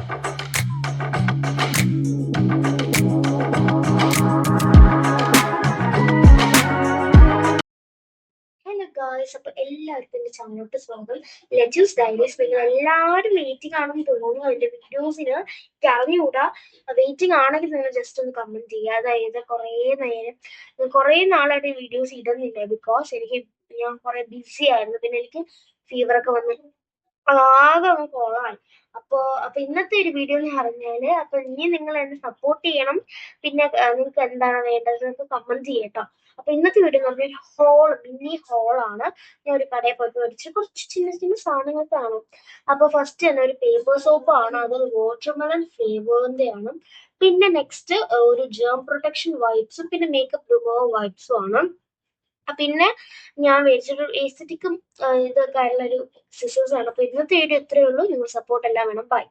Hello guys, അപ്പൊ എല്ലാവർക്കും എന്റെ ചാനലോട്ട് സ്വാഗതം. ലെജൂസ് ഡയറീസ്. നിങ്ങൾ എല്ലാവരും വെയിറ്റിംഗ് ആണെന്ന് തോന്നുന്നു എന്റെ വീഡിയോസിന്. എനിക്ക് അറിഞ്ഞുകൂടാ. വെയിറ്റിംഗ് ആണെങ്കിൽ നിങ്ങൾ ജസ്റ്റ് ഒന്ന് കമന്റ് ചെയ്യുക. അതായത് കുറേ നാളായിട്ട് വീഡിയോസ് ഇടുന്നില്ല. ബിക്കോസ് ഞാൻ കുറെ ബിസി ആയിരുന്നു. പിന്നെ എനിക്ക് ഫീവറൊക്കെ വന്നു ആകെ അങ്ങ് കൊളായി. അപ്പൊ ഇന്നത്തെ ഒരു വീഡിയോ എന്ന് പറഞ്ഞാല്, അപ്പൊ ഇനി നിങ്ങൾ എന്നെ സപ്പോർട്ട് ചെയ്യണം. പിന്നെ നിങ്ങൾക്ക് എന്താണ് വേണ്ടത് നിങ്ങൾക്ക് കമന്റ് ചെയ്യട്ടോ. അപ്പൊ ഇന്നത്തെ വീഡിയോ എന്ന് പറഞ്ഞാൽ മിനി ഹോളാണ്. ഞാൻ ഒരു കടയിൽ പോയിട്ട് മേടിച്ച് കുറച്ച് ചിന്ന ചിന്ന സാധനങ്ങൾ കാണും. അപ്പൊ ഫസ്റ്റ് തന്നെ ഒരു പേപ്പർ സോപ്പ് ആണ്. അതൊരു വാട്ടർമെലൺ ഫ്ലേവറിന്റെ ആണ്. പിന്നെ നെക്സ്റ്റ് ഒരു ജേം പ്രൊട്ടക്ഷൻ വൈപ്സും പിന്നെ മേക്കപ്പ് റിമൂവർ വൈപ്സും ആണ്. പിന്നെ ഞാൻ മേടിച്ചൊരു എസ്തറ്റിക്കും ഇതൊക്കെ ആയിട്ടുള്ള ഒരു സിസേഴ്സ് ആണ്. അപ്പൊ ഇന്നത്തെ വീഡിയോ ഇത്രയേ ഉള്ളൂ. നിങ്ങൾ സപ്പോർട്ട് എല്ലാം വേണം. ബൈ.